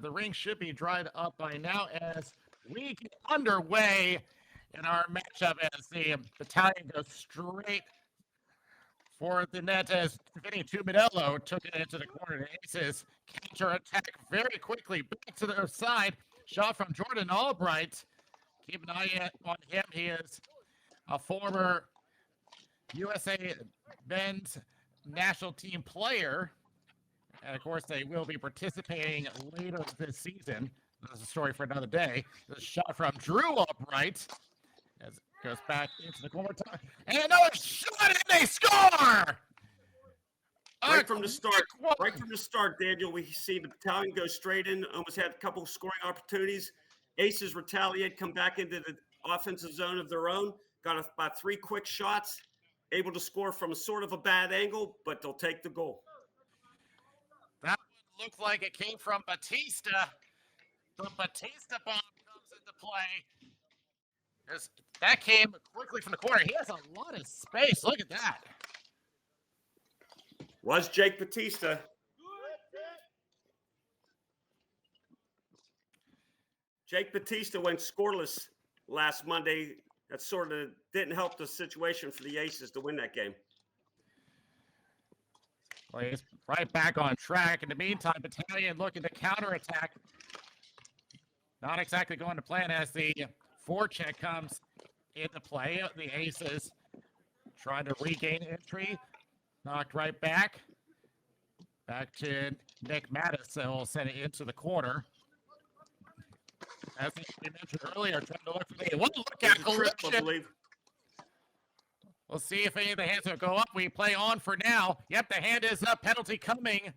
the ring should be dried up by now as we get underway in our matchup as the Battalion goes straight for the net as Vinny Tuminello took it into the corner. The Aces counter-attack very quickly back to the side. Shot from Jordan Albright. Keep an eye on him. He is a former USA men's national team player. And, of course, they will be participating later this season. That's a story for another day. The shot from Drew Albright as it goes back into the corner. And another shot, and they score! Right from the start, Daniel, we see the Battalion go straight in, almost had a couple of scoring opportunities. Aces retaliate, come back into the offensive zone of their own, got about 3 quick shots, able to score from a sort of a bad angle, but they'll take the goal. That one looked like it came from Batista. The Batista bomb comes into play. That came quickly from the corner. He has a lot of space. Look at that. Was Jake Batista. Jake Batista went scoreless last Monday. That sort of didn't help the situation for the Aces to win that game. Well, he's right back on track. In the meantime, Battalion looking to counterattack. Not exactly going to plan as the forecheck comes into play. The Aces trying to regain entry. Knocked right back. Back to Nick Mattis. Will send it into the corner. As we mentioned earlier, trying to look for the look at collision. We'll see if any of the hands will go up. We play on for now. Yep, the hand is up. Penalty coming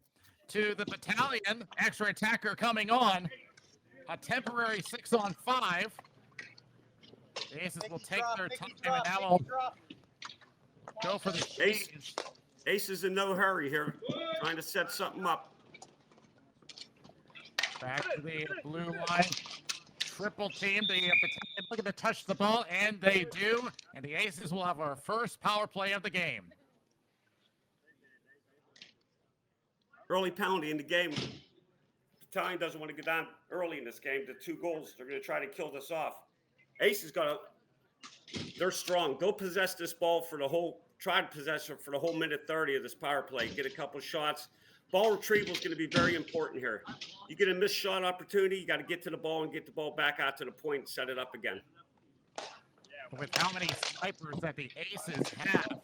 to the Battalion. Extra attacker coming on. A temporary 6-on-5. The Aces will take their time and now will go for the change. Aces in no hurry here, trying to set something up. Back to the blue line. Triple team. The Battalion looking to touch the ball, and they do. And the Aces will have our first power play of the game. Early penalty in the game. Battalion doesn't want to go down early in this game to 2 goals. They're going to try to kill this off. Aces they're strong. Go possess this ball for the whole. Try to possess it for the whole minute 30 of this power play. Get a couple shots. Ball retrieval is going to be very important here. You get a missed shot opportunity, you got to get to the ball and get the ball back out to the point and set it up again. With how many snipers that the Aces have,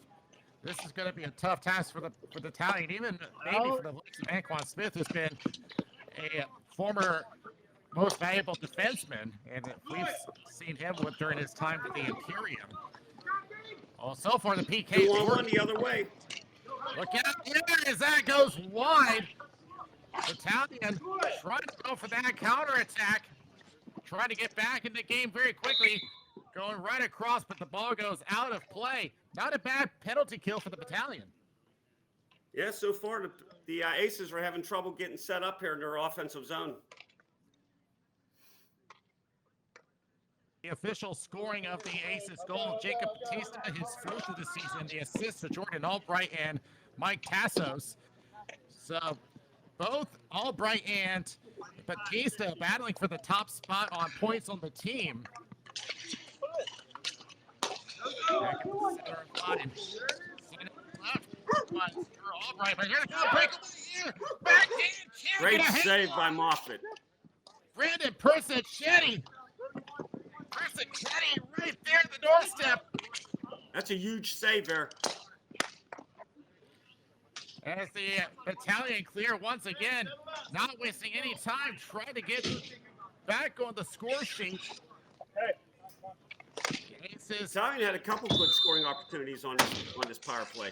this is going to be a tough task for the Battalion, even maybe for the likes of Anquan Smith, who's been a former most valuable defenseman, and we've seen him during his time with the Imperium. Well, so far the PK one the other way. Look out there as that goes wide. Battalion trying to go for that counterattack. Trying to get back in the game very quickly. Going right across, but the ball goes out of play. Not a bad penalty kill for the Battalion. Yeah, so far the Aces are having trouble getting set up here in their offensive zone. The official scoring of the Aces goal, Jacob Batista, his 4th of the season. The assist to Jordan Albright and Mike Tassos. So both Albright and Batista battling for the top spot on points on the team. Back in the center of line. Send it left. Albright, but here to go. Break here. Backhand. Great save by Moffitt. Brandon Persichetti. Persichetti right there at the doorstep. That's a huge save there. As the Battalion clear once again, not wasting any time, trying to get back on the score sheet. Battalion had a couple good scoring opportunities on this power play.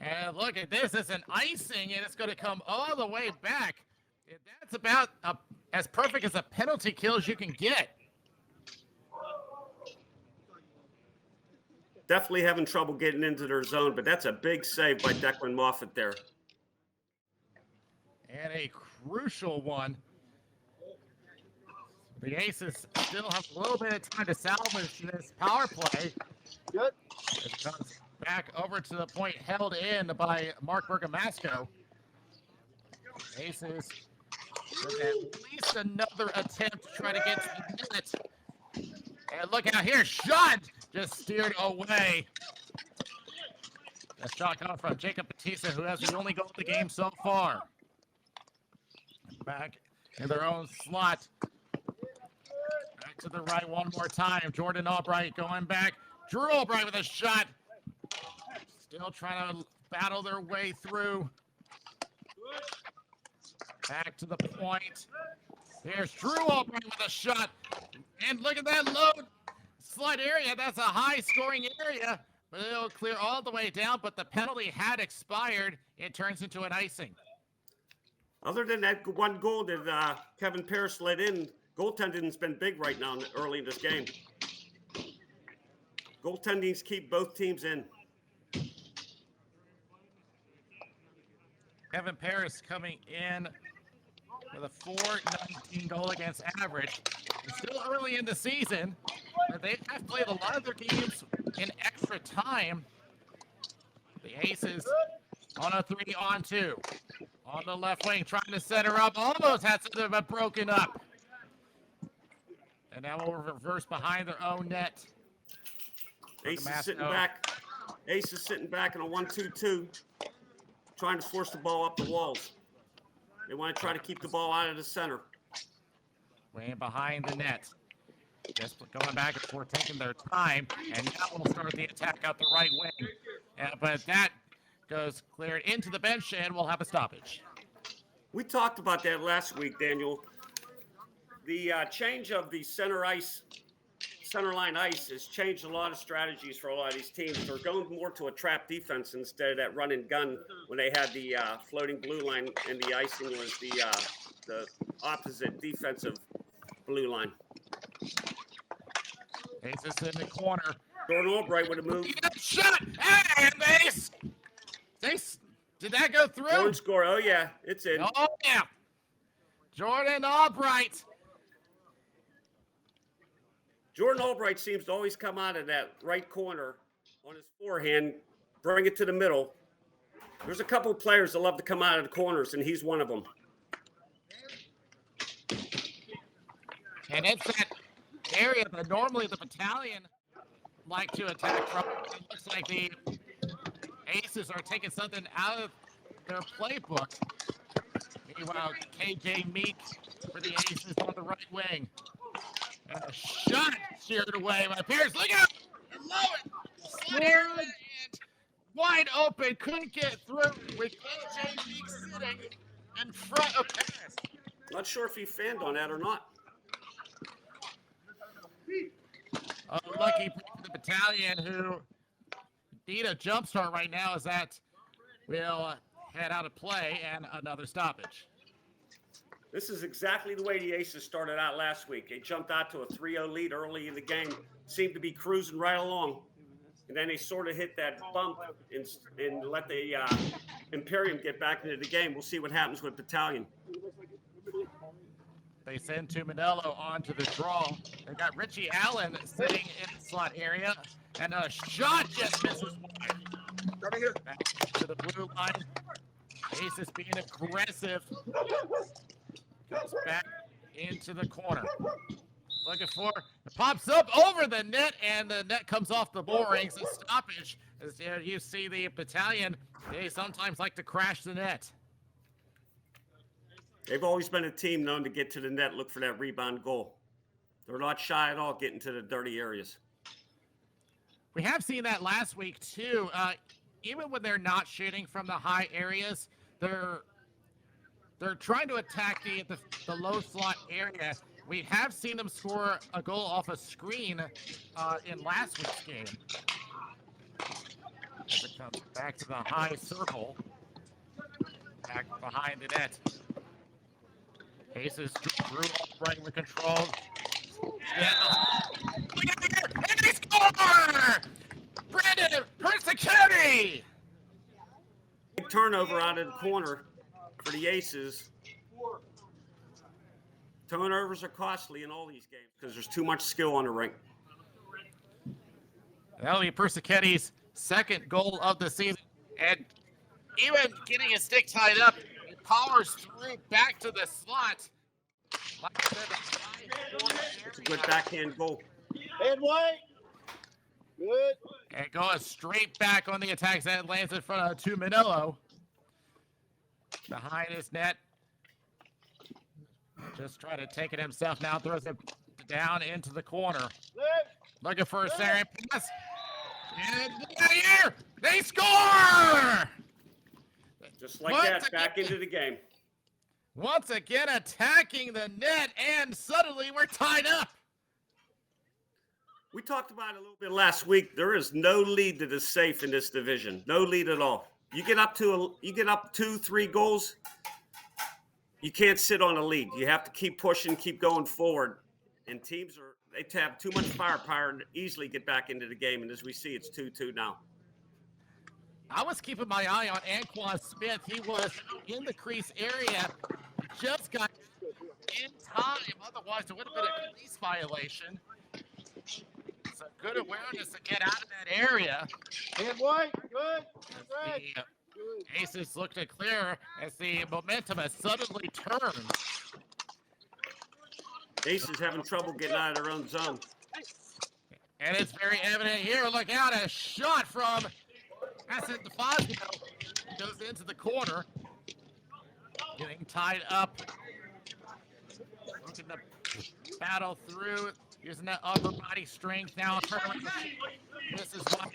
And look at this, it's an icing, and it's going to come all the way back. That's about as perfect as a penalty kill as you can get. Definitely having trouble getting into their zone, but that's a big save by Declan Moffitt there. And a crucial one. The Aces still have a little bit of time to salvage this power play. Good. It comes back over to the point held in by Mark Bergamasco. Aces with at least another attempt to try to get to the net. And look out here, shot just steered away. A shot coming from Jacob Batista, who has the only goal of the game so far. Back in their own slot. Back to the right one more time. Jordan Albright going back. Drew Albright with a shot. Still trying to battle their way through. Back to the point. Here's Drew Albright with a shot. And look at that low slot area. That's a high scoring area. But it'll clear all the way down. But the penalty had expired. It turns into an icing. Other than that one goal that Kevin Parrish let in, goaltending's been big right now early in this game. Goaltendings keep both teams in. Kevin Parrish coming in with a .419 goal against average. It's still early in the season, but they have played a lot of their games in extra time. The Aces on a 3-on-2. On the left wing, trying to set her up. Almost had something but broken up. And now we'll reverse behind their own net. Ace is sitting back. Ace is sitting back in a 1-2-2, trying to force the ball up the walls. They want to try to keep the ball out of the center. Way behind the net. Just going back and forth, taking their time. And now we'll start the attack out the right wing. But that goes cleared into the bench, and we'll have a stoppage. We talked about that last week, Daniel. The change of the center line ice has changed a lot of strategies for a lot of these teams. They're going more to a trap defense instead of that run and gun when they had the floating blue line and the icing was the opposite defensive blue line. Aces in the corner. Jordan Albright would have moved. Shot! And Ace! Did that go through? Jordan score. Oh, yeah. It's in. Oh, yeah. Jordan Albright. Jordan Albright seems to always come out of that right corner on his forehand, bring it to the middle. There's a couple of players that love to come out of the corners, and he's one of them. And it's that area that normally the Battalion like to attack from. It looks like the Aces are taking something out of their playbook. Meanwhile, KJ Meek for the Aces on the right wing. And a shot sheared away by Pierce. Look out! Below it! Slid here and wide open. Couldn't get through with KJ Meek sitting in front of Paris. Not sure if he fanned on that or not. Lucky for the Battalion, who need a jump start right now, as that will head out of play and another stoppage. This is exactly the way the Aces started out last week. They jumped out to a 3-0 lead early in the game, seemed to be cruising right along. And then they sort of hit that bump and let the Imperium get back into the game. We'll see what happens with Battalion. They send Tuminello onto the draw. They got Richie Allen sitting in the slot area. And a shot just misses wide. Back to the blue line. Aces being aggressive. Goes back into the corner. Looking for it, pops up over the net, and the net comes off the moorings. A stoppage. As you see the Battalion, they sometimes like to crash the net. They've always been a team known to get to the net, look for that rebound goal. They're not shy at all getting to the dirty areas. We have seen that last week, too. Even when they're not shooting from the high areas, they're trying to attack the low slot area. We have seen them score a goal off a screen in last week's game. As it comes back to the high circle. Back behind the net. Aces Drew Albright with control. Yeah. And they score! Brandon Persichetti! Big turnover out of the corner for the Aces. Turnovers are costly in all these games because there's too much skill on the rink. That'll be Persichetti's second goal of the season. And even getting his stick tied up, powers through back to the slot. Like I said, It's a good backhand goal. And white. Good. and going straight back on the attacks. That lands in front of Manillo. Behind his net. Just trying to take it himself now. Throws it down into the corner. Looking for a second pass. And here, they score! Just like Once that, back again. into the game. Once again attacking the net, and suddenly we're tied up. We talked about it a little bit last week. There is no lead that is safe in this division. No lead at all. You get up 2-3 goals, you can't sit on a lead. You have to keep pushing, keep going forward. And teams they have too much firepower and easily get back into the game. And as we see, it's 2-2 now. I was keeping my eye on Anquan Smith. He was in the crease area, just got in time. Otherwise, it would have been a police violation. It's a good awareness to get out of that area. And white. Good. As the Aces look to clear as the momentum has suddenly turned. Aces having trouble getting out of their own zone. And it's very evident here. Look out, a shot from Hassan DeFazio goes into the corner. Getting tied up. Looking to battle through. Using that upper body strength now. This is what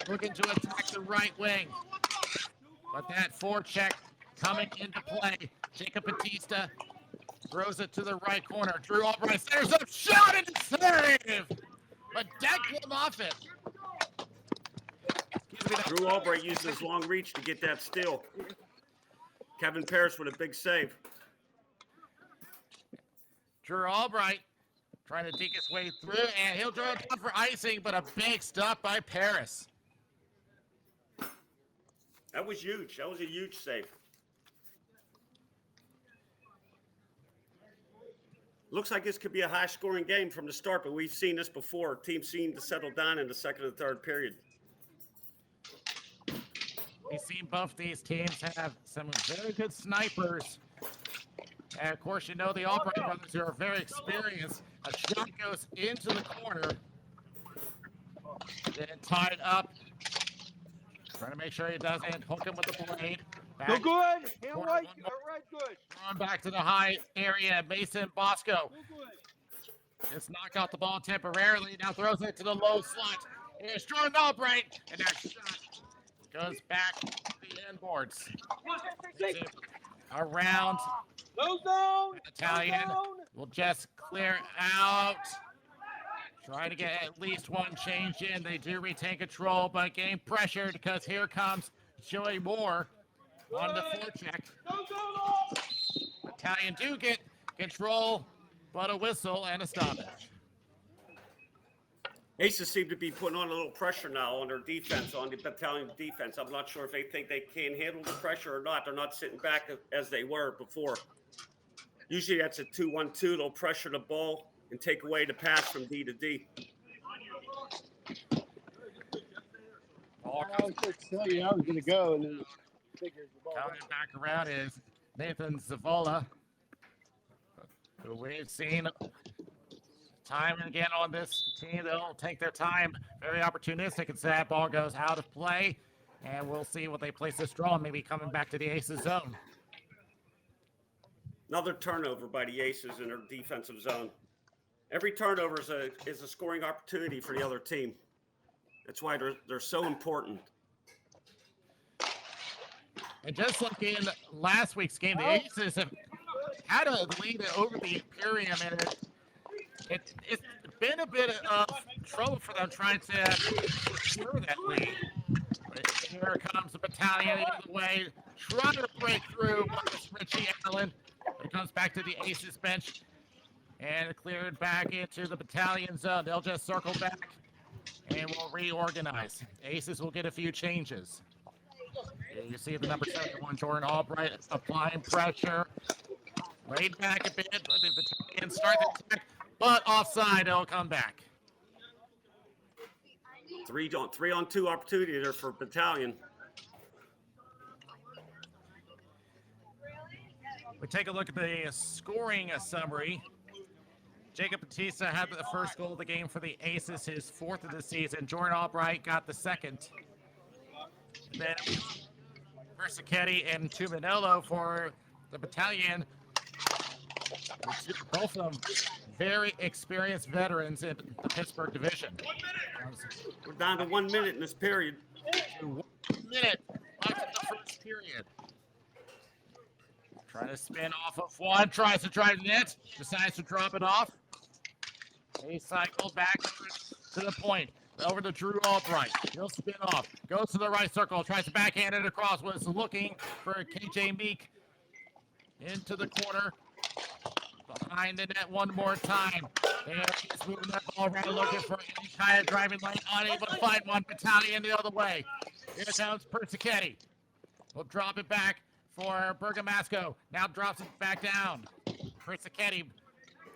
looking to attack the right wing. But that forecheck coming into play. Jacob Batista throws it to the right corner. Drew Albright centers up, shot and save! But Declan off it. Drew Albright used his long reach to get that steal. Kevin Paris with a big save. Drew Albright trying to dig his way through, and he'll draw it down for icing, but a big stop by Paris. That was huge. That was a huge save. Looks like this could be a high-scoring game from the start, but we've seen this before. Teams seem to settle down in the second and third period. We've seen both these teams have some very good snipers. And of course, you know the Albright brothers who are very experienced. A shot goes into the corner. Then tied up. Trying to make sure he doesn't hook him with the blade. Go Back, good. And corner, white. one more. All right, good. Throwing back to the high area. Mason Bosco Go good. just knocked out the ball temporarily. Now throws it to the low slot. Here's Jordan Albright. And that shot goes back to the end boards. Around. No zone. Battalion No zone. will just clear out. Trying to get at least one change in. They do retain control, but getting pressured because here comes Joey Moore on the forecheck. No zone off. Battalion do get control, but a whistle and a stoppage. Aces seem to be putting on a little pressure now on their defense, on the Battalion defense. I'm not sure if they think they can handle the pressure or not. They're not sitting back as they were before. Usually that's a 2-1-2. They'll pressure the ball and take away the pass from D to D. Ball I was going to tell you I was going to go, and then figured the ball. coming back around is Nathan Zavola, who we've seen time and again on this team. They'll take their time, very opportunistic, and so that ball goes out of play, and we'll see what they place this draw, maybe coming back to the Aces zone. Another turnover by the Aces in their defensive zone. Every turnover is a scoring opportunity for the other team. That's why they're so important. And just like in last week's game, the Aces have had a lead over the Imperium, and it's been a bit of trouble for them trying to secure that lead. But here comes the Battalion either way, trying to break through. Marcus Richie Allen. But it comes back to the Aces bench and cleared back into the Battalion zone. They'll just circle back and we'll reorganize. Aces will get a few changes. You see the number 71, Jordan Albright, applying pressure. Laid back a bit, but the Battalion start the attack, but offside, it'll come back. 3-on-2 opportunity there for Battalion. We take a look at the scoring summary. Jacob Batista had the first goal of the game for the Aces, his fourth of the season. Jordan Albright got the second. Then Persichetti and Tuminello for the Battalion. Both of them very experienced veterans in the Pittsburgh division. We're down to 1 minute in this period. 1 minute left in the first period. Trying to spin off of one, tries to drive the net, decides to drop it off. They cycle back to the point, over to Drew Albright. He'll spin off, goes to the right circle, tries to backhand it across, was looking for KJ Meek into the corner. Behind the net one more time. There he's moving that ball around, looking for any kind of driving lane, unable to find one. Battalion the other way. Here comes Persichetti. We'll drop it back for Bergamasco. Now drops it back down. Persichetti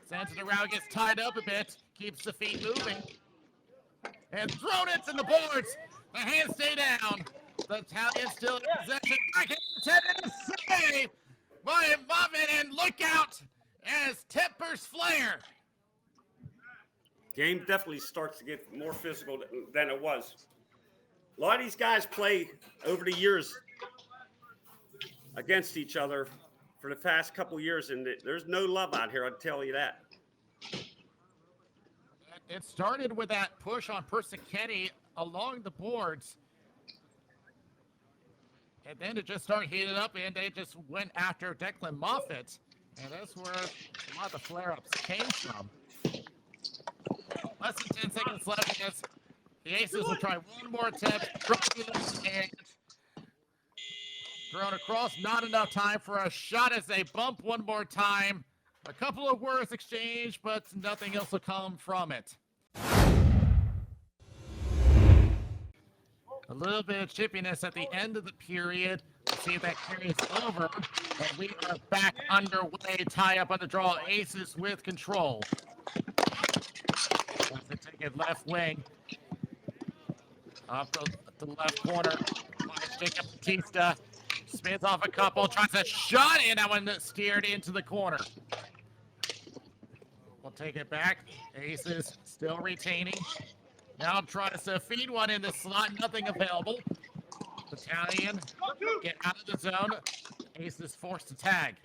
sends it around, gets tied up a bit, keeps the feet moving. And thrown it to the boards. The hands stay down. The Battalion still in possession. Back in the 10 and a save by Muffin, and look out as Tempers flare. Game definitely starts to get more physical than it was. A lot of these guys play over the years against each other for the past couple years, and there's no love out here, I'll tell you that. It started with that push on Persichetti along the boards. And then it just started heating up, and they just went after Declan Moffitt. And that's where a lot of the flare-ups came from. Less than 10 seconds left as the Aces will try one more attempt. And thrown across, not enough time for a shot as they bump one more time. A couple of words exchanged, but nothing else will come from it. A little bit of chippiness at the end of the period. Let's see if that carries over. And we are back underway. Tie up on the draw. Aces with control. Wants to take it left wing. Off the left corner. Finds Jacob Batista. Spins off a couple. Tries a shot in. That one steered into the corner. We'll take it back. Aces still retaining. Now tries to feed one in the slot. Nothing available. Battalion get out of the zone. Aces forced to tag.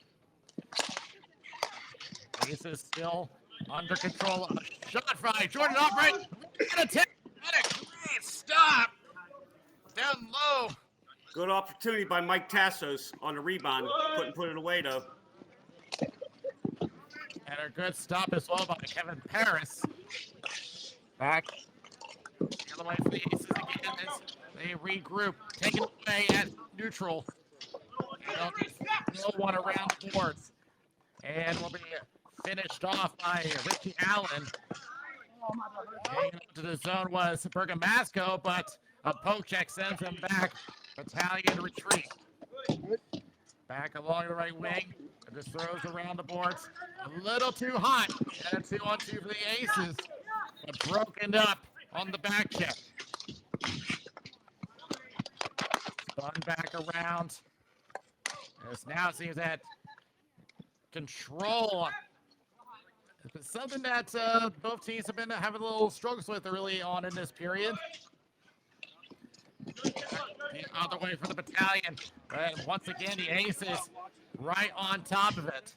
Aces still under control. A shot by Jordan Albright. And a great stop. Down low. Good opportunity by Mike Tassos on the rebound. Couldn't put it away, though. And a good stop as well by Kevin Paris. Back the other way for the Aces again as they regroup. Taken away at neutral. No one around the boards. And will be finished off by Richie Allen. Hanging up to the zone was Bergamasco, but a poke check sends him back. Battalion retreat. Back along the right wing. And just throws around the boards. A little too hot. And a 2-on-2 for the Aces. But broken up on the back check. Spun back around. This now seems that control. It's something that both teams have been having a little struggles with early on in this period. The other way for the Battalion. But once again, the Aces right on top of it.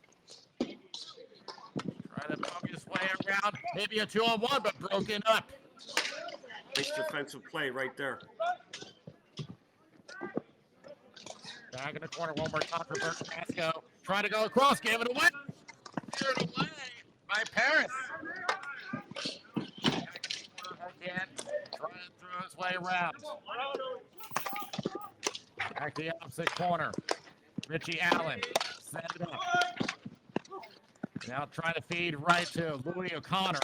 Trying to poke his way around. Maybe a 2-on-1, but broken up. Nice defensive play right there. Back in the corner one more time for Bergamasco. Trying to go across, gave it away. Cleared away by Paris. Again, trying to throw his way around. Back to the opposite corner. Richie Allen. Send it up. Now trying to feed right to Louis O'Connor.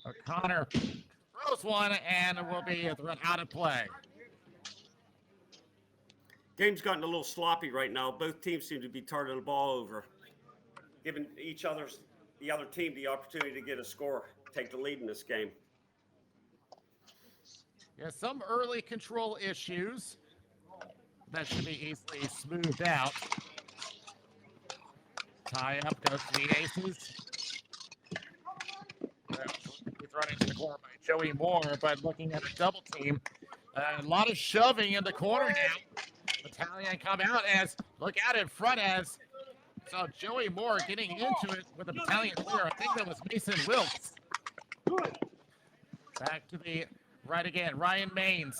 O'Connor throws one and it will be thrown out of play. Game's gotten a little sloppy right now. Both teams seem to be turning the ball over, giving the other team the opportunity to get a score, take the lead in this game. Yeah, some early control issues that should be easily smoothed out. Tie up goes to the Aces. He's running to the corner by Joey Moore, but looking at a double team. A lot of shoving in the corner now. Battalion come out as, look out in front as, saw Joey Moore getting into it with the Battalion clear. I think that was Mason Wilkes. Back to the right again. Ryan Maines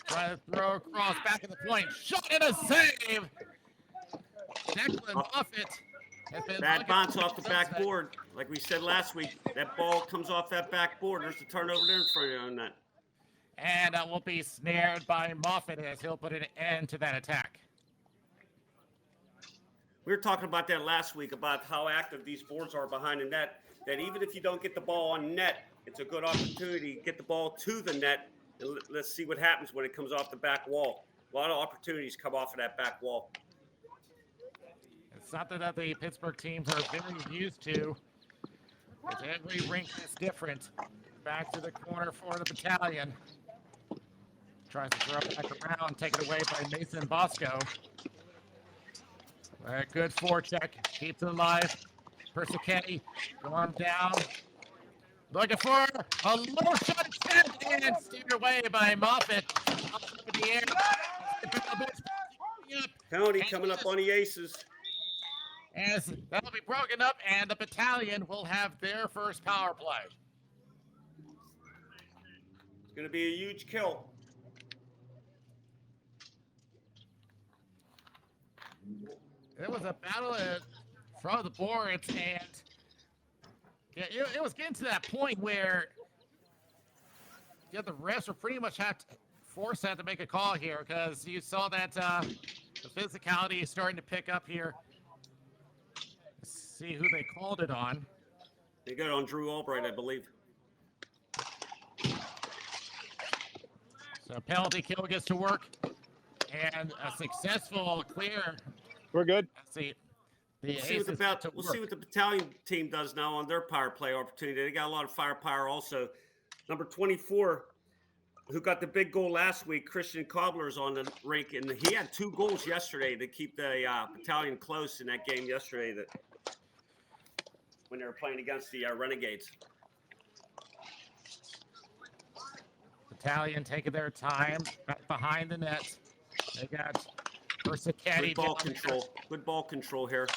trying to throw across, back at the point. Shot and a save. Declan Moffitt has been Bad bounce off the backboard. Like we said last week, that ball comes off that backboard. There's a turnover there in front of you on that. And that will be snared by Moffitt as he'll put an end to that attack. We were talking about that last week, about how active these boards are behind the net, that even if you don't get the ball on net, it's a good opportunity to get the ball to the net, and let's see what happens when it comes off the back wall. A lot of opportunities come off of that back wall. It's something that the Pittsburgh teams are very used to. As every rink is different. Back to the corner for the Battalion. Tries to throw it back around, taken away by Mason Bosco. Good forecheck, keeps it alive. Persichetti going down. Looking for a low shot attempt and steered away by Moffitt. Up in the air. Penalty coming up on the Aces. As that'll be broken up, and the Battalion will have their first power play. It's going to be a huge kill. It was a battle from the boards, and it was getting to that point where the refs were pretty much forced to make a call here, because you saw that the physicality is starting to pick up here. Let's see who they called it on. They got it on Drew Albright, I believe. So penalty kill gets to work, and a successful clear. We're good. Let's see. We'll see what the Battalion team does now on their power play opportunity. They got a lot of firepower also. Number 24, who got the big goal last week, Christian Cobbler's on the rink, and he had 2 goals yesterday to keep the Battalion close in that game yesterday when they were playing against the Renegades. Battalion taking their time behind the net. They got Persichetti. Good ball control. Good ball control here.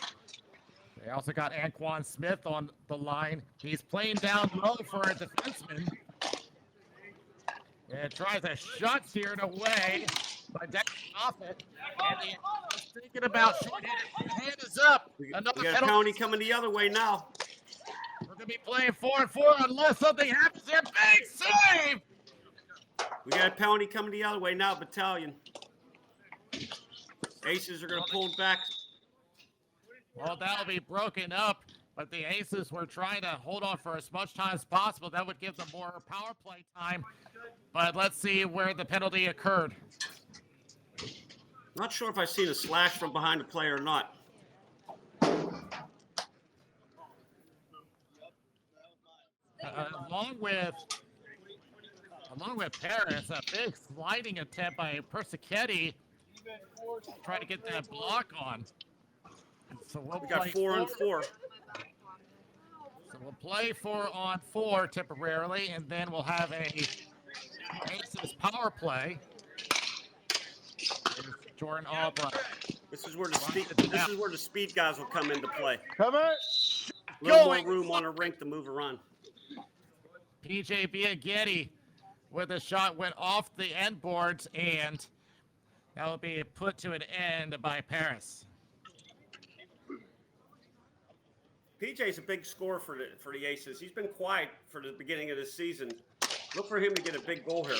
They also got Anquan Smith on the line. He's playing down low for a defenseman. And tries a shot steered away by Declan Moffitt. And he's thinking about shooting. His hand is up. We got a penalty coming the other way now. We're going to be playing 4-4 unless something happens here. Big save! We got a penalty coming the other way now, Battalion. Aces are going to pull back. Well, that'll be broken up, but the Aces were trying to hold on for as much time as possible. That would give them more power play time. But let's see where the penalty occurred. Not sure if I've seen a slash from behind the play or not. Along with Paris, a big sliding attempt by Persichetti, trying to get that block on. So We got 4-on-4. So we'll play 4-on-4 temporarily, and then we'll have a Aces power play. Here's Jordan Albright. This is where the speed guys will come into play. Come on. A little more room on the rink to move around. PJ Biaghetti with a shot went off the end boards, and that will be put to an end by Paris. PJ's a big scorer for the Aces. He's been quiet for the beginning of the season. Look for him to get a big goal here.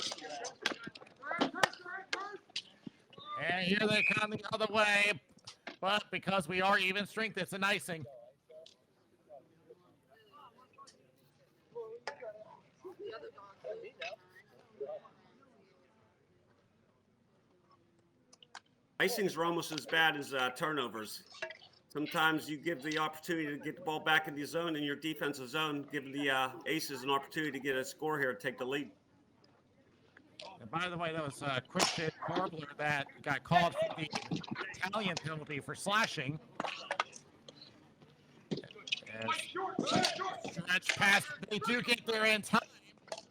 And here they come the other way, but because we are even strength, it's an icing. Icings are almost as bad as turnovers. Sometimes you give the opportunity to get the ball back in the zone, in your defensive zone, give the Aces an opportunity to get a score here and take the lead. And by the way, that was Christian Cobbler that got called for the Battalion penalty for slashing. Stretch pass. They do get there in time.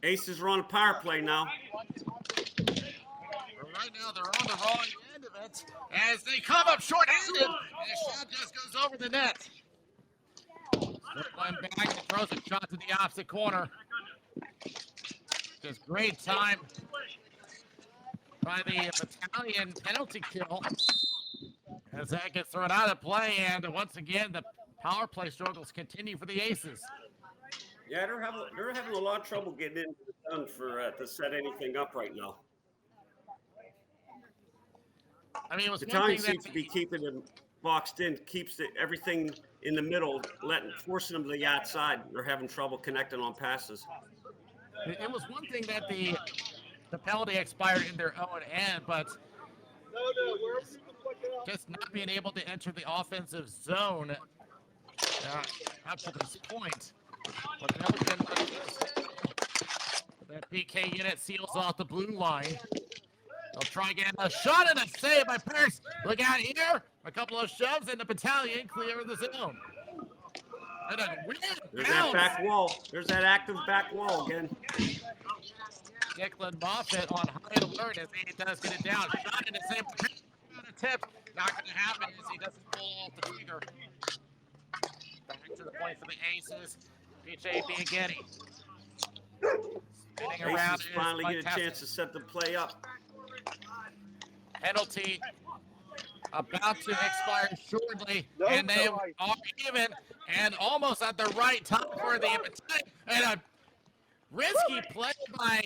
Aces are on a power play now. Right now, they're on the wrong end of it as they come up short-handed, and the shot just goes over the net. One back and throws a shot to the opposite corner. Just great time by the Battalion penalty kill as that gets thrown out of play, and once again, the power play struggles continue for the Aces. Yeah, they're having a lot of trouble getting into the zone to set anything up right now. I mean, it was Battalion seems to be keeping them boxed in, keeps everything in the middle, forcing them to the outside. They're having trouble connecting on passes. It was one thing that the penalty expired in their own end, but just not being able to enter the offensive zone up to this point. But that PK unit seals off the blue line. They'll try again. A shot and a save by Pierce. Look out here. A couple of shoves and the Battalion clear the zone. And a weird There's bounce. that back wall. There's that active back wall again. Declan Moffitt on high alert as he does get it down. Shot in the same attempt. Not going to happen as he doesn't pull off the trigger. Back to the point for the Aces. PJ Biaghetti. Spinning around. Aces finally get a chance to set the play up. Penalty about to expire shortly, and they are even and almost at the right time for the Battalion. And a risky play by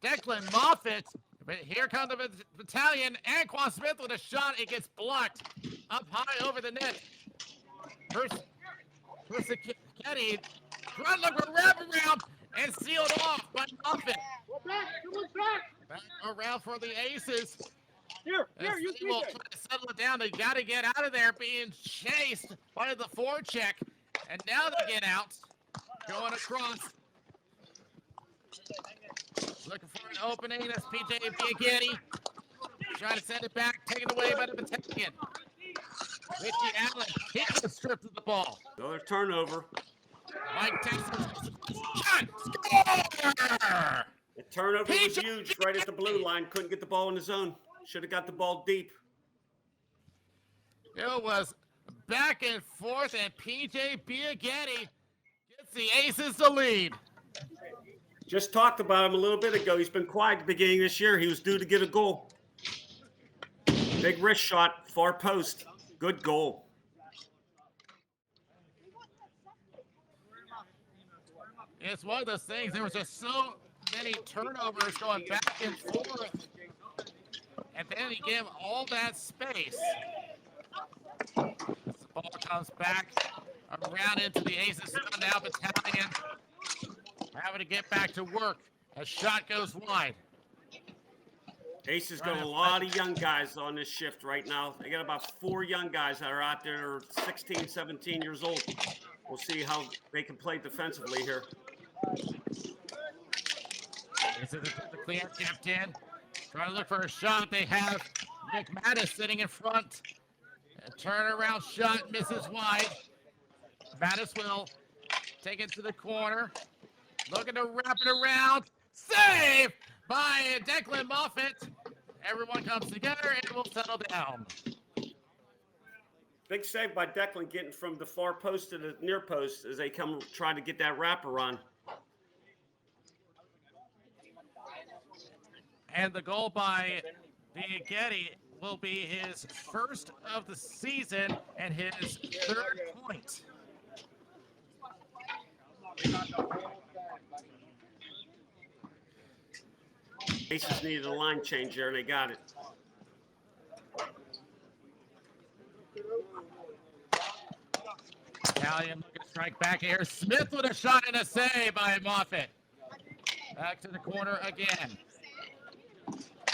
Declan Moffitt. But here comes the Battalion. Anquan Smith with a shot. It gets blocked up high over the net. Kenny front look for wraparound and sealed off by Moffitt. Back around for the Aces. Here, They you will try to settle it down. They got to get out of there, being chased by the forecheck. And now they get out, going across. Looking for an opening. That's PJ Biaghetti. Trying to send it back, taken away by the Battalion. Richie Allen hits the strip of the ball. Another turnover. Mike Texas shot, score! The turnover was huge right at the blue line. Couldn't get the ball in the zone. Should have got the ball deep. It was back and forth, and PJ Biaghetti gets the Aces the lead. Just talked about him a little bit ago. He's been quiet at the beginning of this year. He was due to get a goal. Big wrist shot, far post. Good goal. It's one of those things. There was just so many turnovers going back and forth. And then he gave all that space. The ball comes back around into the Aces. Now Battalion having to get back to work. A shot goes wide. Aces got a lot of young guys on this shift right now. They got about 4 young guys that are out there that are 16, 17 years old. We'll see how they can play defensively here. This is the clear kept in. Trying to look for a shot. They have Nick Mattis sitting in front. A turnaround shot misses wide. Mattis will take it to the corner. Looking to wrap it around. Save by Declan Moffitt. Everyone comes together and will settle down. Big save by Declan getting from the far post to the near post as they come trying to get that wrapper on. And the goal by Biaghetti will be his first of the season and his 3rd point. Aces needed a line change there, and they got it. Battalion looking to strike back here. Smith with a shot and a save by Moffitt. Back to the corner again.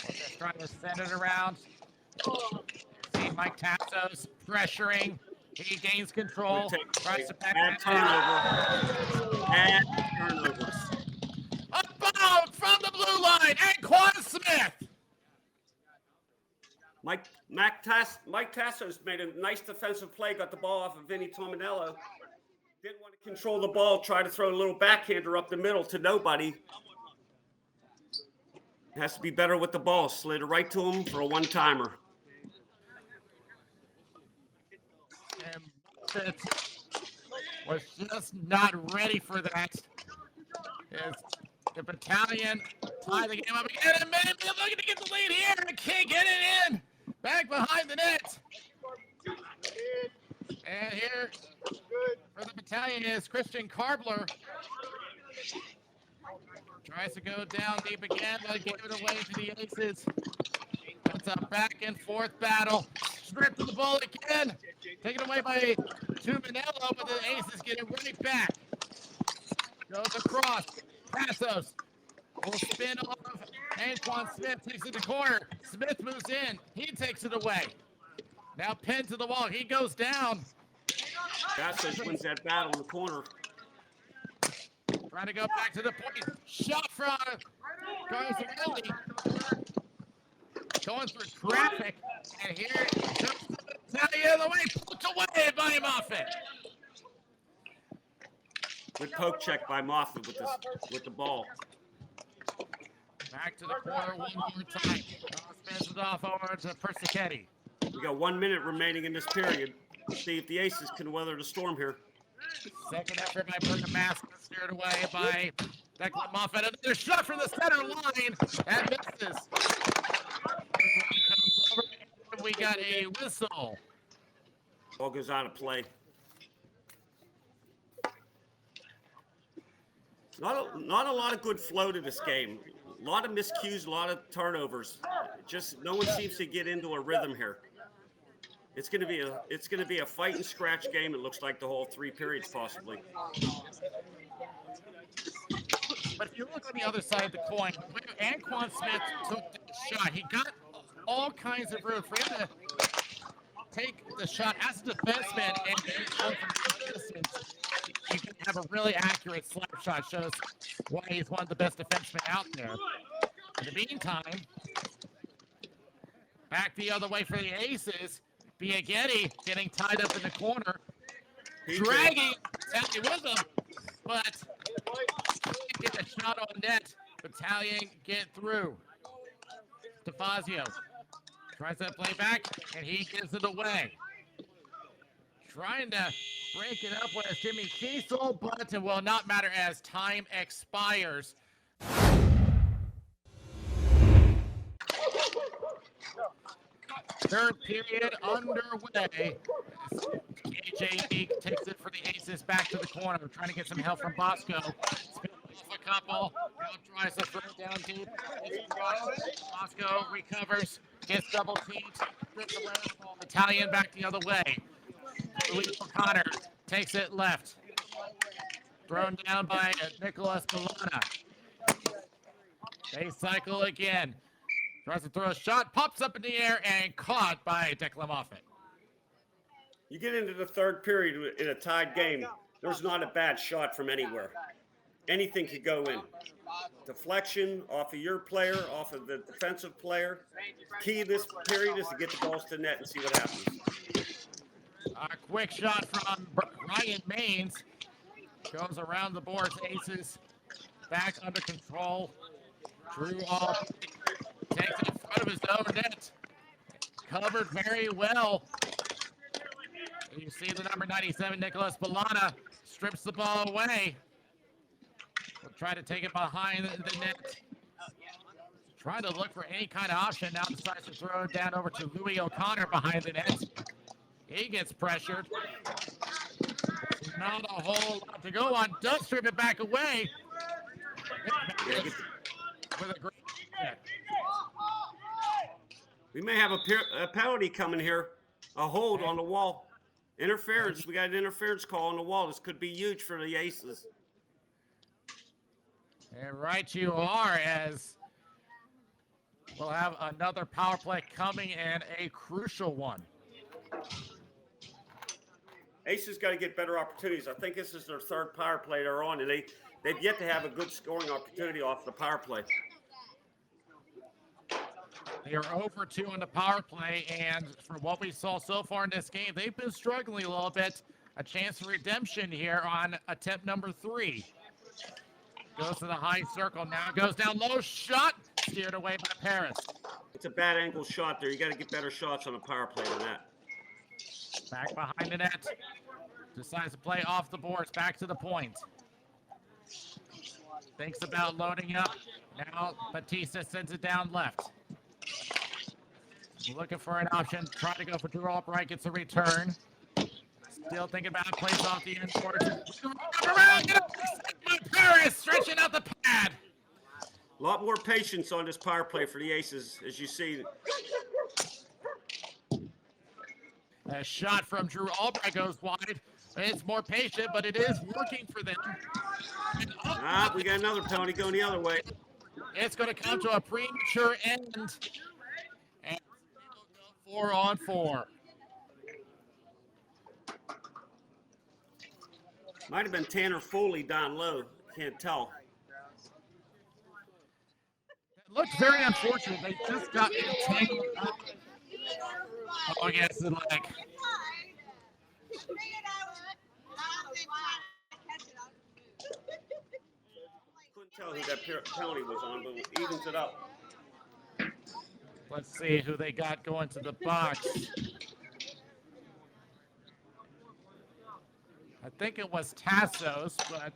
Just trying to send it around. See Mike Tassos pressuring. He gains control. Tries to back Add turnover. Add turnovers. A bound from the blue line. And Quan Smith. Mike Tassos made a nice defensive play, got the ball off of Vinny Tominello. Didn't want to control the ball, try to throw a little backhander up the middle to nobody. Has to be better with the ball. Slid it right to him for a one-timer. And Buffett was just not ready for that. As the Battalion tie the game up again, and maybe looking to get the lead here, and can't get it in. Back behind the net. And here for the Battalion is Christian Karbler. Tries to go down deep again, but gave it away to the Aces. It's a back and forth battle. Stripped of the ball again. Taken away by Tumanello, but the Aces get it right back. Goes across. Passos will spin off. Antoine Smith takes it to corner. Smith moves in. He takes it away. Now Penn to the wall. He goes down. Passos wins that battle in the corner. Trying to go back to the point. Shot from Garzarelli. Going through traffic. And here comes the Battalion the way. Poked away by Moffett. Good poke check by Moffett with the ball. Back to the corner one more time. Spins it off over to Persichetti. We got 1 minute remaining in this period. See if the Aces can weather the storm here. Second effort by Bergamasco, steered away by Declan Moffett. Another shot from the center line and misses. He comes over, and we got a whistle. Ball goes out of play. Not a lot of good flow to this game. A lot of miscues, a lot of turnovers. Just no one seems to get into a rhythm here. It's going to be a fight and scratch game. It looks like the whole 3 periods possibly. But if you look on the other side of the coin, when Antoine Smith took the shot, he got all kinds of room for him to take the shot as a defenseman and come from the distance. You can have a really accurate slap shot. Shows why he's one of the best defensemen out there. In the meantime, back the other way for the Aces. Biaghetti getting tied up in the corner, dragging Battalion with him, but get a shot on net. Battalion get through. DeFazio tries to play back, and he gives it away. Trying to break it up with Jimmy Kiesel, but it will not matter as time expires. Third period underway. KJ Meek takes it for the Aces back to the corner. Trying to get some help from Bosco. Spin off a couple. Now tries to throw it down deep. Bosco recovers. Gets double teamed. Flips around. Battalion back the other way. Louis O'Connor takes it left. Thrown down by Nicholas Milana. They cycle again. Tries to throw a shot, pops up in the air, and caught by Declan Moffett. You get into the third period in a tied game, there's not a bad shot from anywhere. Anything could go in. Deflection off of your player, off of the defensive player. Key in this period is to get the balls to net and see what happens. A quick shot from Ryan Maines. Goes around the boards. Aces back under control. Drew off. Takes it in front of his own net. Covered very well. And you see the number 97, Nicholas Balana, strips the ball away. Will try to take it behind the net. Trying to look for any kind of option. Now decides to throw it down over to Louis O'Connor behind the net. He gets pressured. Not a whole lot to go on. Does strip it back away. With a great hit. We may have a penalty coming here. A hold on the wall. Interference. We got an interference call on the wall. This could be huge for the Aces. And right you are, as we'll have another power play coming and a crucial one. Aces got to get better opportunities. I think this is their third power play they're on, and they've yet to have a good scoring opportunity off the power play. They are over 2 on the power play, and from what we saw so far in this game, they've been struggling a little bit a chance for redemption here on attempt number 3. Goes to the high circle. Now goes down low. Shot steered away by Paris. It's a bad angle shot there. You got to get better shots on a power play than that. Back behind the net. Decides to play off the boards. Back to the point. Thinks about loading up. Now Batista sends it down left. Looking for an option. Trying to go for Drew Albright. Gets a return. Still thinking about it. Plays off the end court. Paris stretching out the pad. A lot more patience on this power play for the Aces, as you see. A shot from Drew Albright goes wide. It's more patient, but it is working for them. We got another penalty going the other way. It's going to come to a premature end. And 4-on-4. Might have been Tanner Foley down low. Can't tell. It looked very unfortunate. They just got entangled up. Oh, against the leg. Couldn't tell who that penalty was on, but it evens it up. Let's see who they got going to the box. I think it was Tassos, but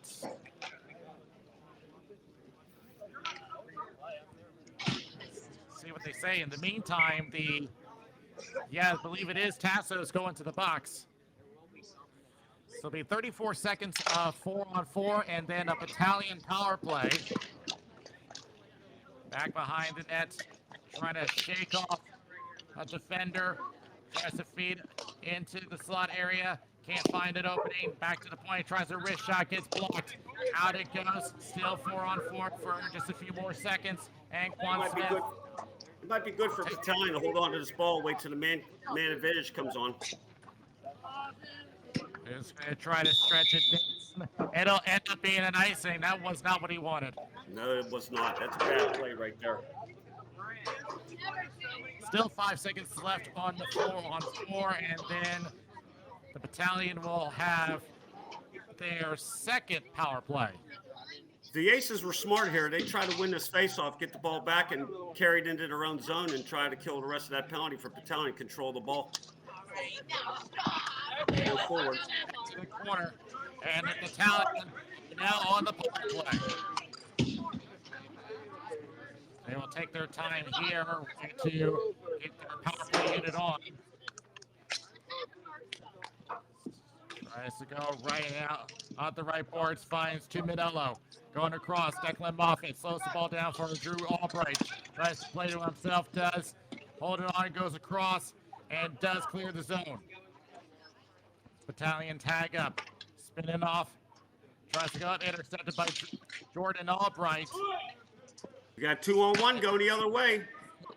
see what they say. In the meantime, I believe it is Tassos going to the box. So it'll be 34 seconds of 4-on-4 and then a Battalion power play. Back behind the net, trying to shake off a defender. Tries to feed into the slot area. Can't find an opening. Back to the point. Tries a wrist shot. Gets blocked. Out it goes. Still 4-on-4 for just a few more seconds. And Quan Smith. It might be good for Battalion to hold on to this ball. Wait till the man advantage comes on. He's going to try to stretch it down. It'll end up being an icing. That was not what he wanted. No, it was not. That's a bad play right there. Still 5 seconds left on the 4-on-4, and then the Battalion will have their second power play. The Aces were smart here. They tried to win this faceoff, get the ball back, and carry it into their own zone and try to kill the rest of that penalty for Battalion, control the ball. Go forward. To the corner, and the Battalion now on the power play. They will take their time here to get their power play unit on. Tries to go right out the right boards, finds Tuminello. Going across, Declan Moffitt slows the ball down for Drew Albright. Tries to play to himself, does. Hold it on, goes across, and does clear the zone. Battalion tag up, spinning off. Tries to go up, intercepted by Jordan Albright. You got 2-on-1 going the other way.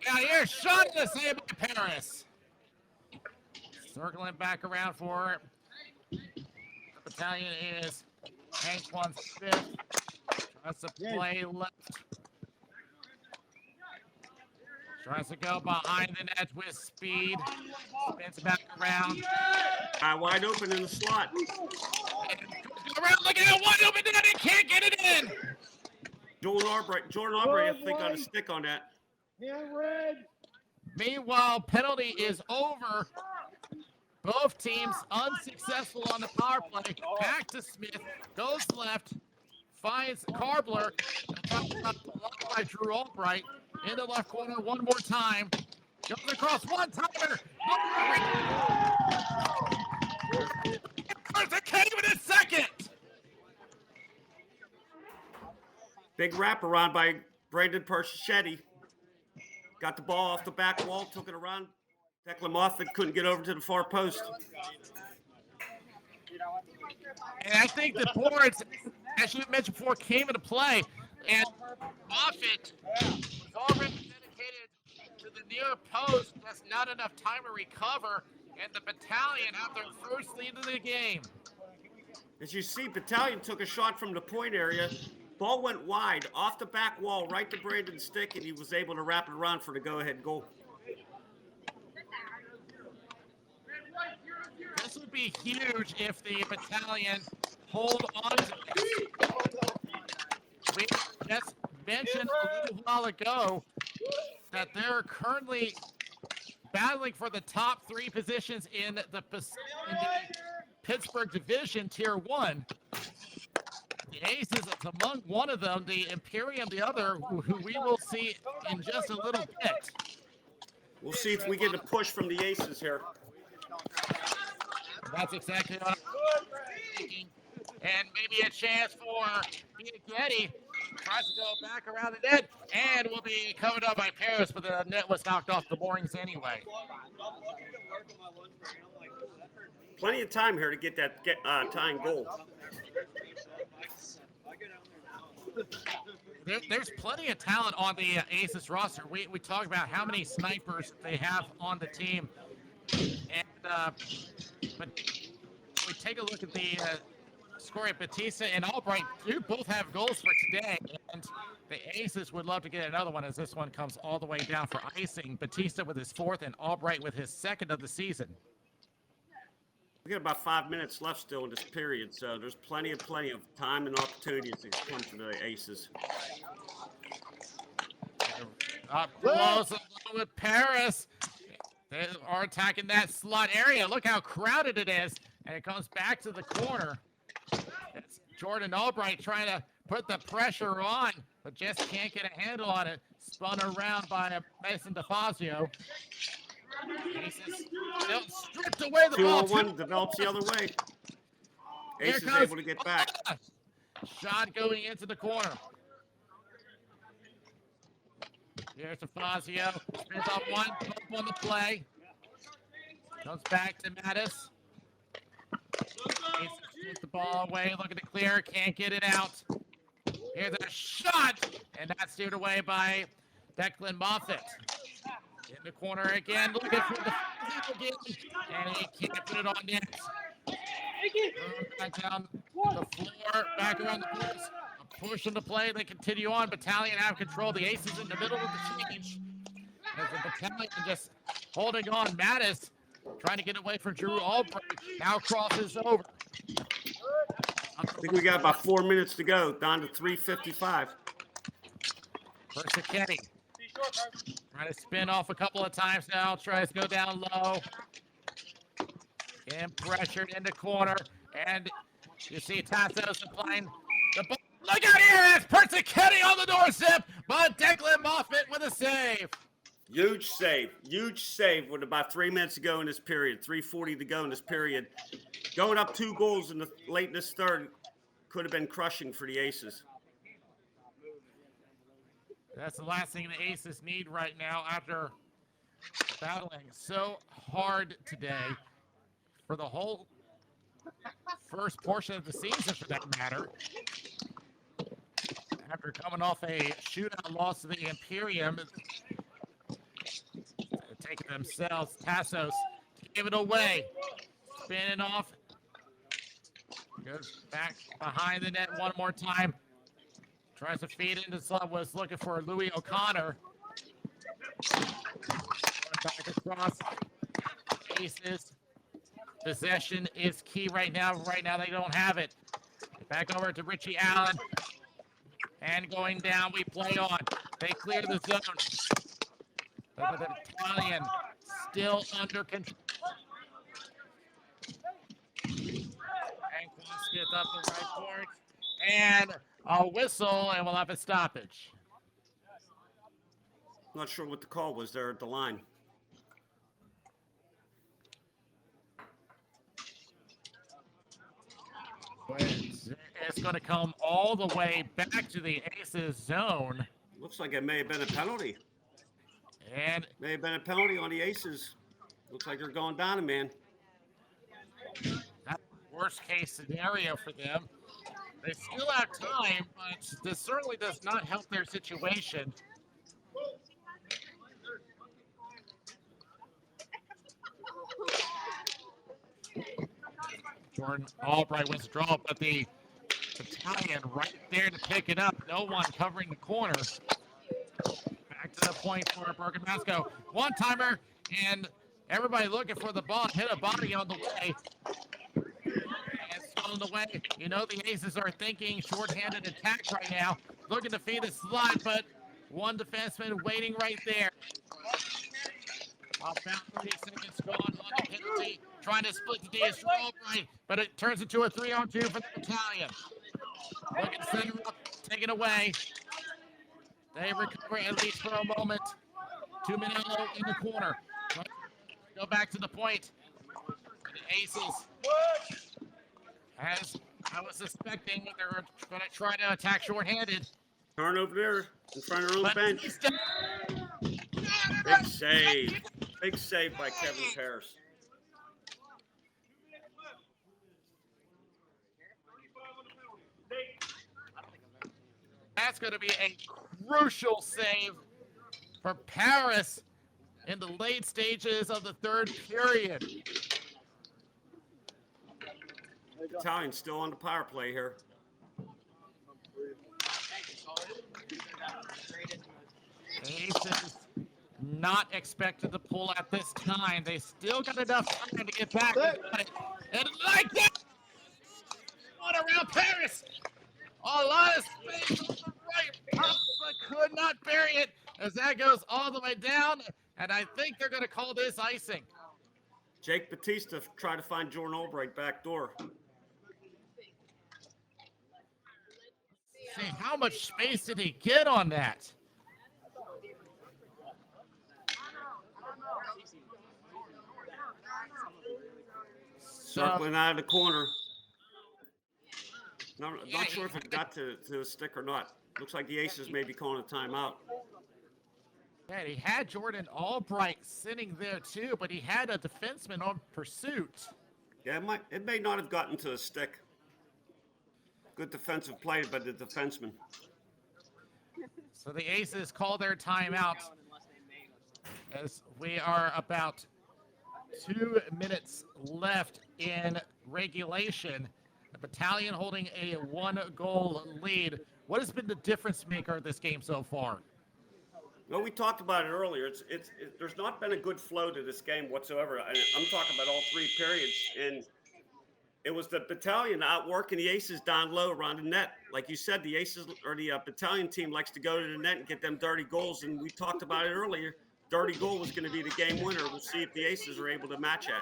Yeah, here's shot in the save by Paris. Circling back around for it. The Battalion is Antoine Smith. Tries to play left. Tries to go behind the net with speed. Spins back around. Wide open in the slot. Around, look at that wide open net. He can't get it in. Jordan Albright, I think, got a stick on that. Yeah, red. Meanwhile, penalty is over. Both teams unsuccessful on the power play. Back to Smith. Goes left. Finds Carbler. Blocked by Drew Albright. In the left corner one more time. Goes across one-timer. There's a cave in a second. Big wraparound by Brandon Persichetti. Got the ball off the back wall, took it around. Declan Moffitt couldn't get over to the far post. And I think the boards, as you mentioned before, came into play. And Moffitt was already dedicated to the near post. That's not enough time to recover. And the Battalion have their first lead of the game. As you see, Battalion took a shot from the point area. Ball went wide, off the back wall, right to Brandon's stick, and he was able to wrap it around for the go-ahead goal. This would be huge if the Battalion hold on to this. We just mentioned a little while ago that they're currently battling for the top 3 positions in the Pittsburgh Division Tier 1. The Aces is among one of them, the Imperium the other, who we will see in just a little bit. We'll see if we get a push from the Aces here. That's exactly what I'm thinking. And maybe a chance for Biaghetti. Tries to go back around the net and will be covered up by Paris, but the net was knocked off the moorings anyway. Plenty of time here to get that tying goal. There's plenty of talent on the Aces roster. We talk about how many snipers they have on the team, and but we take a look at the score. Batista and Albright do both have goals for today, and the Aces would love to get another one as this one comes all the way down for icing. Batista with his 4th and Albright with his 2nd of the season. We got about 5 minutes left still in this period, so there's plenty of time and opportunities to come to the Aces. Up close with Paris. They are attacking that slot area. Look how crowded it is, and it comes back to the corner. It's Jordan Albright trying to put the pressure on, but just can't get a handle on it. Spun around by Mason DeFazio. Aces still stripped away the ball. 2-on-1 develops the other way. Ace is able to get back. Shot going into the corner. Here's DeFazio. Spins up one, up on the play. Comes back to Mattis. Aces gets the ball away, looking to clear, can't get it out. Here's a shot, and that's steered away by Declan Moffitt. In the corner again, looking for the again, and he can't put it on net. Back down the floor, back around the boards. A push in the play, they continue on. Battalion have control. The Aces in the middle of the change. As the Battalion just holding on. Mattis trying to get away from Drew Albright. Now crosses over. I think we got about 4 minutes to go, down to 3:55. Persichetti. Trying to spin off a couple of times now. Tries to go down low. Getting pressured in the corner. And you see Tassos applying the ball. Look out here. That's Persichetti on the doorstep. But Declan Moffitt with a save. Huge save with about 3 minutes to go in this period. 3:40 to go in this period. Going up 2 goals in the late in this third could have been crushing for the Aces. That's the last thing the Aces need right now after battling so hard today for the whole first portion of the season, for that matter. After coming off a shootout loss to the Imperium, taking themselves, Tassos give it away, spinning off, goes back behind the net one more time. Tries to feed into slot, was looking for Louis O'Connor. Back across. Aces. Possession is key right now. Right now they don't have it. Back over to Richie Allen. And going down, we play on. They clear the zone. But the Battalion still under control. And Quas gets up the right court. And a whistle, and we'll have a stoppage. Not sure what the call was there at the line. It's going to come all the way back to the Aces zone. Looks like it may have been a penalty. And may have been a penalty on the Aces. Looks like they're going down a man. That's the worst case scenario for them. They still have time, but this certainly does not help their situation. Jordan Albright wins the draw, but the Battalion right there to pick it up. No one covering the corner. Back to the point for Bergamasco. One-timer, and everybody looking for the ball. Hit a body on the way. in the way. You know the Aces are thinking shorthanded attack right now, looking to feed the slot, but one defenseman waiting right there. About 30 seconds gone on the penalty, trying to split the DS for Albright, but it turns into a 3-on-2 for the Battalion. Looking center up, taken away. They recover at least for a moment. 2 minutes in the corner. Go back to the point. The Aces, as I was suspecting, they're going to try to attack shorthanded. Turn over there in front of their own But bench. Big save. Big save by Kevin Paris. That's going to be a crucial save for Paris in the late stages of the third period. Battalion still on the power play here. Aces not expected to pull at this time. They still got enough time to get back. And like that, one around Paris. A lot of space on the right, but could not bury it as that goes all the way down. And I think they're going to call this icing. Jake Batista tried to find Jordan Albright back door. See, how much space did he get on that? Circling out of the corner. Not sure if it got to the stick or not. Looks like the Aces may be calling a timeout. Yeah, he had Jordan Albright sitting there too, but he had a defenseman on pursuit. Yeah, it may not have gotten to the stick. Good defensive play by the defenseman. So the Aces call their timeout as we are about 2 minutes left in regulation. The Battalion holding a 1-goal lead. What has been the difference maker of this game so far? Well, we talked about it earlier. There's not been a good flow to this game whatsoever. I'm talking about all 3 periods, and it was the Battalion outworking the Aces down low around the net. Like you said, the Aces or the Battalion team likes to go to the net and get them dirty goals, and we talked about it earlier. Dirty goal was going to be the game winner. We'll see if the Aces are able to match that.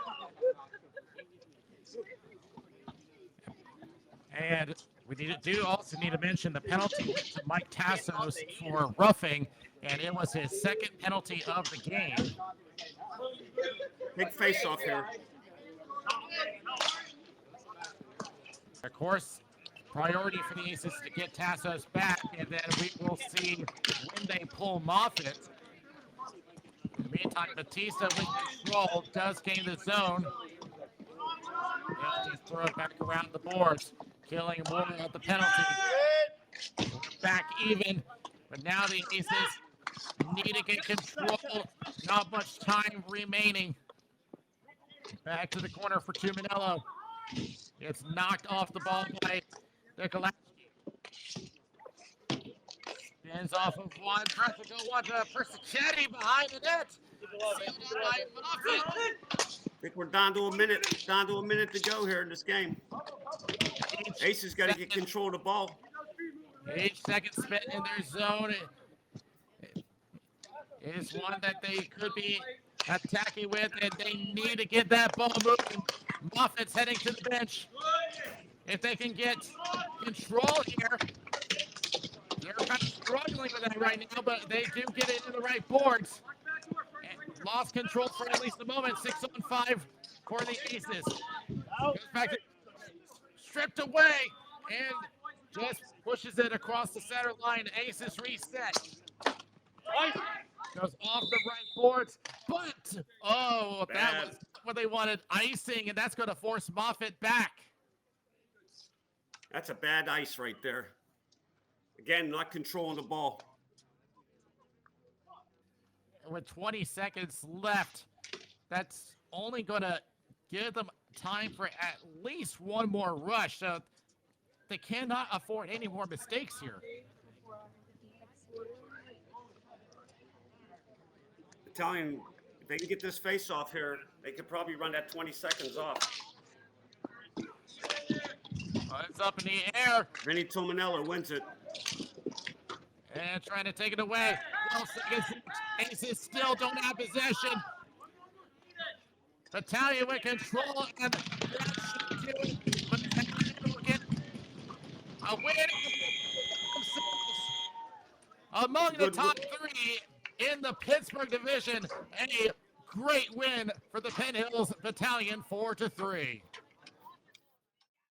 And we also need to mention the penalty went to Mike Tassos for roughing, and it was his second penalty of the game. Big face-off here. Of course, priority for the Aces to get Tassos back, and then we will see when they pull Moffitt. In the meantime, Batista with control does gain the zone. He'll throw it back around the boards, killing more of the penalty. Back even, but now the Aces need to get control. Not much time remaining. Back to the corner for Tuminello. It's knocked off the ball by Nikolajski. Spins off of one. Tries to go one to Persichetti behind the net. Sealed out by Moffitt. I think we're down to a minute. Down to a minute to go here in this game. Aces got to get control of the ball. Each second spent in their zone is one that they could be attacking with, and they need to get that ball moving. Moffitt's heading to the bench. If they can get control here, they're kind of struggling with that right now, but they do get it in the right boards. And lost control for at least a moment. 6-on-5 for the Aces. Goes back to stripped away and just pushes it across the center line. Aces reset. Goes off the right boards, but that was what they wanted, icing, and that's going to force Moffitt back. That's a bad ice right there. Again, not controlling the ball. With 20 seconds left, that's only going to give them time for at least one more rush. So they cannot afford any more mistakes here. Battalion, if they can get this face off here, they could probably run that 20 seconds off. It's up in the air. Vinny Tomanella wins it. And trying to take it away. 12 seconds. Aces still don't have possession. Battalion with control, and that should do it. Battalion will get a win among the top three in the Pittsburgh division. A great win for the Penn Hills Battalion, 4-3.